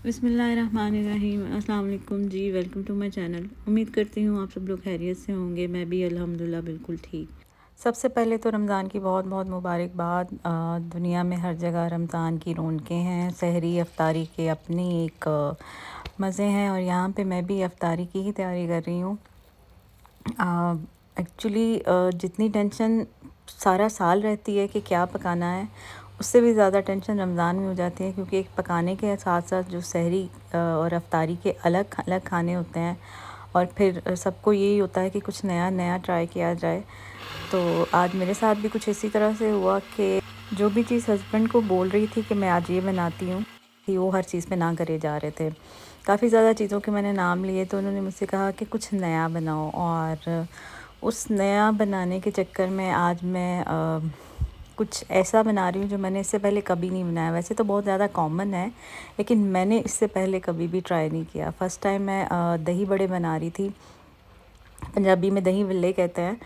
बिस्मिल्लाहिर्रहमानिर्रहीम। अस्सलाम वालेकुम जी, वेलकम टू माय चैनल। उम्मीद करती हूँ आप सब लोग खैरियत से होंगे। मैं भी अल्हम्दुलिल्लाह बिल्कुल ठीक। सबसे पहले तो रमज़ान की बहुत बहुत मुबारकबाद। दुनिया में हर जगह रमज़ान की रौनकें हैं। सहरी अफ्तारी के अपनी एक मज़े हैं और यहाँ पे मैं भी अफ्तारी की ही तैयारी कर रही हूँ। एक्चुअली जितनी टेंशन सारा साल रहती है कि क्या पकाना है, उससे भी ज़्यादा टेंशन रमज़ान में हो जाती है, क्योंकि एक पकाने के साथ साथ जो सहरी और अफ्तारी के अलग अलग खाने होते हैं और फिर सबको यही होता है कि कुछ नया नया ट्राई किया जाए। तो आज मेरे साथ भी कुछ इसी तरह से हुआ कि जो भी चीज़ हस्बैंड को बोल रही थी कि मैं आज ये बनाती हूँ, कि वो हर चीज़ पे ना करे जा रहे थे। काफ़ी ज़्यादा चीज़ों के मैंने नाम लिए तो उन्होंने मुझसे कहा कि कुछ नया बनाओ, और उस नया बनाने के चक्कर में आज मैं कुछ ऐसा बना रही हूँ जो मैंने इससे पहले कभी नहीं बनाया। वैसे तो बहुत ज़्यादा कॉमन है, लेकिन मैंने इससे पहले कभी भी ट्राई नहीं किया। फ़र्स्ट टाइम मैं दही बड़े बना रही थी। पंजाबी में दही बल्ले कहते हैं।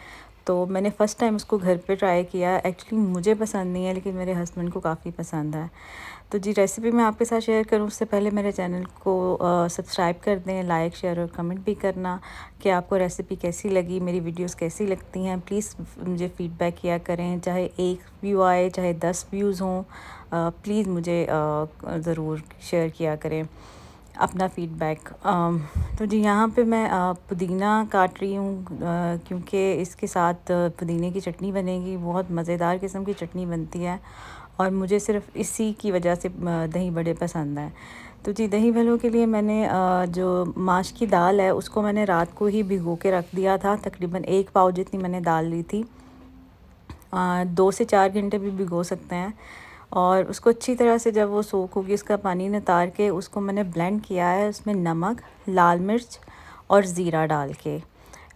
तो मैंने फ़र्स्ट टाइम उसको घर पे ट्राई किया। एक्चुअली मुझे पसंद नहीं है, लेकिन मेरे हस्बैंड को काफ़ी पसंद है। तो जी, रेसिपी मैं आपके साथ शेयर करूँ उससे पहले मेरे चैनल को सब्सक्राइब कर दें, लाइक शेयर और कमेंट भी करना कि आपको रेसिपी कैसी लगी, मेरी वीडियोस कैसी लगती हैं। प्लीज़ मुझे फ़ीडबैक किया करें, चाहे 1 व्यू आए चाहे 10 व्यूज़ हों। प्लीज़ मुझे ज़रूर शेयर किया करें अपना फ़ीडबैक। तो जी, यहाँ पे मैं पुदीना काट रही हूँ, क्योंकि इसके साथ पुदीने की चटनी बनेगी। बहुत मज़ेदार किस्म की चटनी बनती है और मुझे सिर्फ़ इसी की वजह से दही बड़े पसंद हैं। तो जी, दही भल्लों के लिए मैंने जो माश की दाल है उसको मैंने रात को ही भिगो के रख दिया था। तकरीबन 1 पाव जितनी मैंने दाल ली थी। 2 से 4 घंटे भी भिगो सकते हैं। और उसको अच्छी तरह से जब वो सोख होगी, उसका पानी नितार के उसको मैंने ब्लेंड किया है। उसमें नमक, लाल मिर्च और ज़ीरा डाल के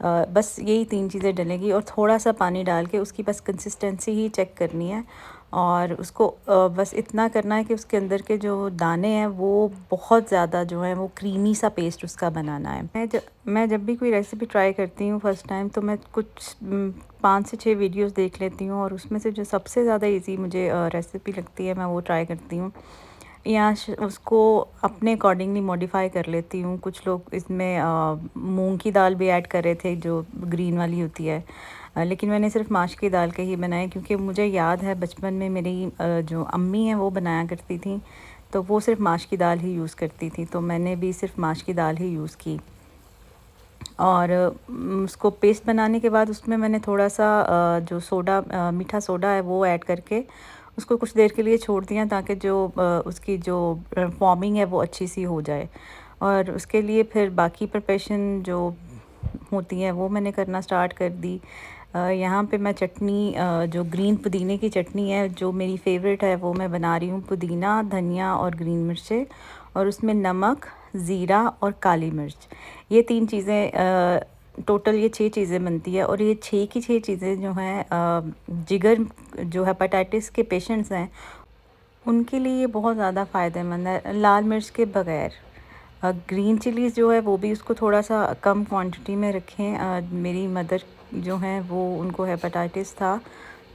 बस यही 3 चीज़ें डलेंगी, और थोड़ा सा पानी डाल के उसकी बस कंसिस्टेंसी ही चेक करनी है। और उसको बस इतना करना है कि उसके अंदर के जो दाने हैं वो बहुत ज़्यादा जो है वो क्रीमी सा पेस्ट उसका बनाना है। मैं जब भी कोई रेसिपी ट्राई करती हूँ फ़र्स्ट टाइम, तो मैं कुछ 5 से 6 वीडियोस देख लेती हूँ, और उसमें से जो सबसे ज़्यादा इजी मुझे रेसिपी लगती है मैं वो ट्राई करती हूँ, या उसको अपने अकॉर्डिंगली मॉडिफाई कर लेती हूँ। कुछ लोग इसमें मूंग की दाल भी ऐड कर रहे थे जो ग्रीन वाली होती है, लेकिन मैंने सिर्फ माश की दाल के ही बनाए, क्योंकि मुझे याद है बचपन में मेरी जो अम्मी हैं वो बनाया करती थी, तो वो सिर्फ माश की दाल ही यूज़ करती थी, तो मैंने भी सिर्फ माश की दाल ही यूज़ की। और उसको पेस्ट बनाने के बाद उसमें मैंने थोड़ा सा जो सोडा मीठा सोडा है वो ऐड करके उसको कुछ देर के लिए छोड़ दिया, ताकि जो उसकी जो फॉर्मिंग है वो अच्छी सी हो जाए। और उसके लिए फिर बाकी प्रिपरेशन जो होती हैं वो मैंने करना स्टार्ट कर दी। यहाँ पे मैं चटनी जो ग्रीन पुदीने की चटनी है जो मेरी फेवरेट है वो मैं बना रही हूँ। पुदीना, धनिया और ग्रीन मिर्चें, और उसमें नमक, ज़ीरा और काली मिर्च, ये 3 चीज़ें टोटल ये 6 चीज़ें बनती है। और ये 6 की 6 चीज़ें जो हैं जिगर जो हेपेटाइटिस के पेशेंट्स हैं उनके लिए ये बहुत ज़्यादा फ़ायदेमंद है, लाल मिर्च के बगैर। ग्रीन चिलीज़ जो है वो भी उसको थोड़ा सा कम क्वांटिटी में रखें। मेरी मदर जो हैं वो उनको हेपेटाइटिस था,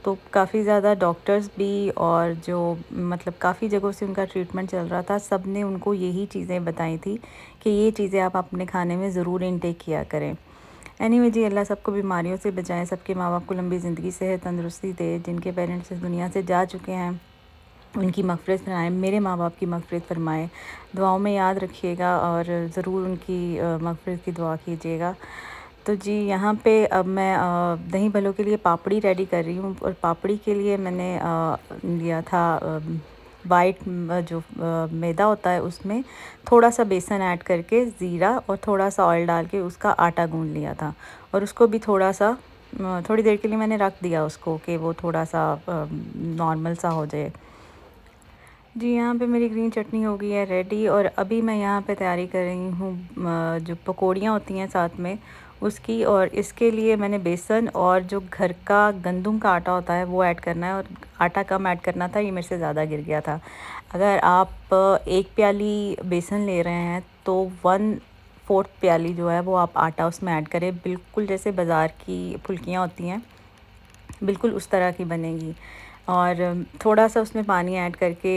तो काफ़ी ज़्यादा डॉक्टर्स भी और जो मतलब काफ़ी जगहों से उनका ट्रीटमेंट चल रहा था, सब ने उनको यही चीज़ें बताई थी कि ये चीज़ें आप अपने खाने में ज़रूर इनटेक किया करें। एनीवे जी, अल्लाह सबको बीमारियों से बचाएं, सबके माँ बाप को लंबी ज़िंदगी, सेहत, तंदुरुस्ती दे। जिनके पेरेंट्स इस दुनिया से जा चुके हैं उनकी मग़फ़िरत फरमाए, मेरे माँ बाप की मग़फ़िरत फरमाए। दुआओं में याद रखिएगा और ज़रूर उनकी मग़फ़िरत की दुआ कीजिएगा। तो जी, यहाँ पे अब मैं दही भल्लों के लिए पापड़ी रेडी कर रही हूँ, और पापड़ी के लिए मैंने लिया था वाइट जो मैदा होता है उसमें थोड़ा सा बेसन ऐड करके ज़ीरा और थोड़ा सा ऑयल डाल के उसका आटा गूँध लिया था, और उसको भी थोड़ा सा थोड़ी देर के लिए मैंने रख दिया उसको कि वो थोड़ा सा नॉर्मल सा हो जाए। जी, यहाँ पे मेरी ग्रीन चटनी हो गई है रेडी, और अभी मैं यहाँ पे तैयारी कर रही हूँ जो पकौड़ियाँ होती हैं साथ में उसकी। और इसके लिए मैंने बेसन और जो घर का गंदम का आटा होता है वो ऐड करना है, और आटा कम ऐड करना था, ये मेरे से ज़्यादा गिर गया था। अगर आप 1 प्याली बेसन ले रहे हैं तो 1/4 प्याली जो है वो आप आटा उसमें ऐड करें। बिल्कुल जैसे बाज़ार की फुल्कियाँ होती हैं, बिल्कुल उस तरह की बनेगी। और थोड़ा सा उसमें पानी ऐड करके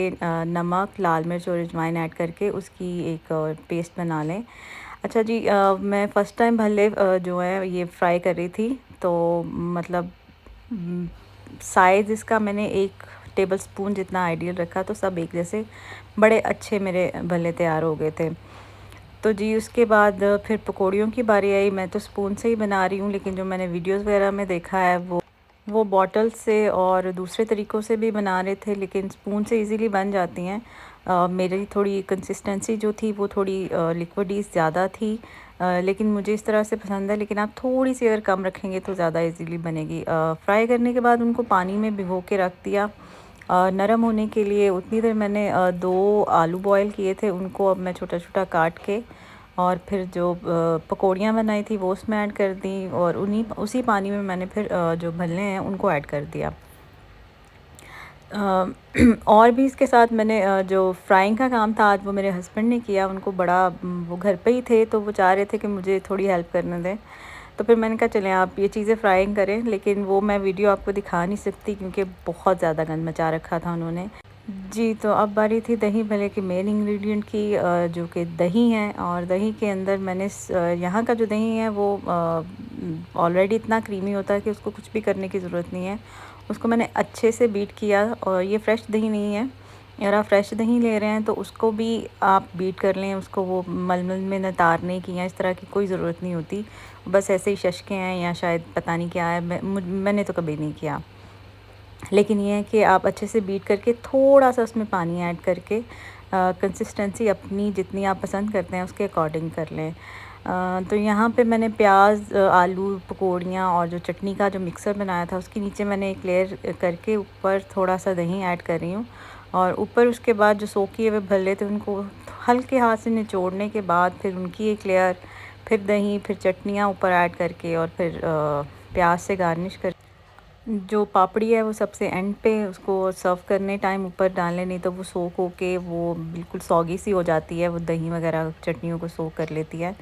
नमक, लाल मिर्च और अजवाइन ऐड करके उसकी एक पेस्ट बना लें। अच्छा जी, मैं फ़र्स्ट टाइम भल्ले जो है ये फ्राई कर रही थी, तो मतलब साइज़ इसका मैंने 1 टेबलस्पून जितना आइडियल रखा, तो सब एक जैसे बड़े अच्छे मेरे भल्ले तैयार हो गए थे। तो जी उसके बाद फिर पकौड़ियों की बारी आई। मैं तो स्पून से ही बना रही हूँ, लेकिन जो मैंने वीडियोस वगैरह में देखा है वो बॉटल से और दूसरे तरीक़ों से भी बना रहे थे, लेकिन स्पून से इजीली बन जाती हैं। मेरी थोड़ी कंसिस्टेंसी जो थी वो थोड़ी लिक्विडी ज़्यादा थी, लेकिन मुझे इस तरह से पसंद है। लेकिन आप थोड़ी सी अगर कम रखेंगे तो ज़्यादा इजीली बनेगी। फ्राई करने के बाद उनको पानी में भिगो के रख दिया नरम होने के लिए। उतनी देर मैंने 2 आलू बॉयल किए थे, उनको अब मैं छोटा छोटा काट के और फिर जो पकौड़ियाँ बनाई थी वो उसमें ऐड कर दी, और उसी पानी में मैंने फिर जो भल्ले हैं उनको ऐड कर दिया। और भी इसके साथ मैंने जो फ्राइंग का काम था आज वो मेरे हस्बैंड ने किया। उनको बड़ा वो घर पे ही थे, तो वो चाह रहे थे कि मुझे थोड़ी हेल्प करने दें। तो फिर मैंने कहा चलें आप ये चीज़ें फ्राइंग करें, लेकिन वो मैं वीडियो आपको दिखा नहीं सकती क्योंकि बहुत ज़्यादा गंद मचा रखा था उन्होंने। जी, तो अब बारी थी दही भल्ले के मेन इंग्रेडिएंट की, जो कि दही है। और दही के अंदर मैंने यहाँ का जो दही है वो ऑलरेडी इतना क्रीमी होता है कि उसको कुछ भी करने की ज़रूरत नहीं है। उसको मैंने अच्छे से बीट किया, और ये फ्रेश दही नहीं है। अगर आप फ्रेश दही ले रहे हैं तो उसको भी आप बीट कर लें, उसको वो मलमल में नतारने की या इस तरह की कोई ज़रूरत नहीं होती। बस ऐसे ही शशके हैं या शायद पता नहीं क्या है, मैंने तो कभी नहीं किया। लेकिन ये है कि आप अच्छे से बीट करके थोड़ा-सा उसमें पानी ऐड करके कंसिस्टेंसी अपनी जितनी आप पसंद करते हैं उसके अकॉर्डिंग कर लें। तो यहाँ पे मैंने प्याज, आलू, पकौड़ियाँ और जो चटनी का जो मिक्सर बनाया था उसके नीचे मैंने एक लेयर करके ऊपर थोड़ा-सा दही ऐड कर रही हूँ, और ऊपर उसके बाद जो सोक किए हुए भल्ले थे उनको हल्के हाथ से निचोड़ने के बाद फिर उनकी एक लेयर, फिर दही, फिर चटनियाँ ऊपर ऐड करके और फिर प्याज से गार्निश कर जो पापड़ी है वो सबसे एंड पे उसको सर्व करने टाइम ऊपर डालें, नहीं तो वो सोक होके वो बिल्कुल सॉगी सी हो जाती है, वो दही वगैरह चटनियों को सोक कर लेती है।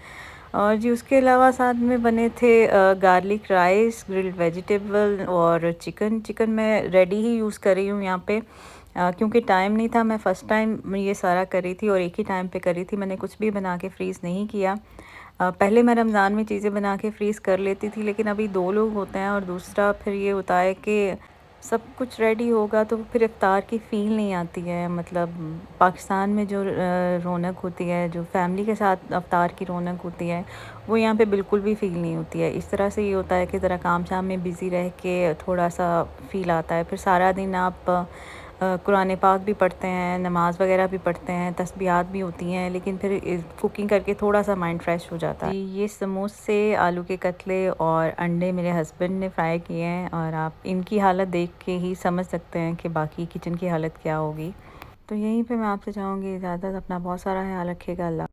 और जी उसके अलावा साथ में बने थे गार्लिक राइस, ग्रिल्ड वेजिटेबल और चिकन मैं रेडी ही यूज़ कर रही हूँ यहाँ पे, क्योंकि टाइम नहीं था। मैं फ़र्स्ट टाइम ये सारा कर रही थी और एक ही टाइम पे कर रही थी। मैंने कुछ भी बना के फ्रीज़ नहीं किया। पहले मैं रमज़ान में चीज़ें बना के फ्रीज़ कर लेती थी, लेकिन अभी 2 लोग होते हैं, और दूसरा फिर ये होता है कि सब कुछ रेडी होगा तो फिर इफ्तार की फ़ील नहीं आती है। मतलब पाकिस्तान में जो रौनक होती है, जो फैमिली के साथ इफ्तार की रौनक होती है, वो यहाँ पे बिल्कुल भी फ़ील नहीं होती है। इस तरह से ये होता है कि ज़रा काम शाम में बिज़ी रह के थोड़ा-सा फ़ील आता है। फिर सारा दिन आप कुरान पाक भी पढ़ते हैं, नमाज़ वगैरह भी पढ़ते हैं, तस्बीहात भी होती हैं, लेकिन फिर कुकिंग करके थोड़ा-सा माइंड फ्रेश हो जाता है। जी, ये समोसे, आलू के कतले और अंडे मेरे हस्बैंड ने फ्राई किए हैं, और आप इनकी हालत देख के ही समझ सकते हैं कि बाकी किचन की हालत क्या होगी। तो यहीं पे मैं आपसे चाहूँगी इजाज़त। अपना बहुत सारा ख्याल रखिएगा। अल्लाह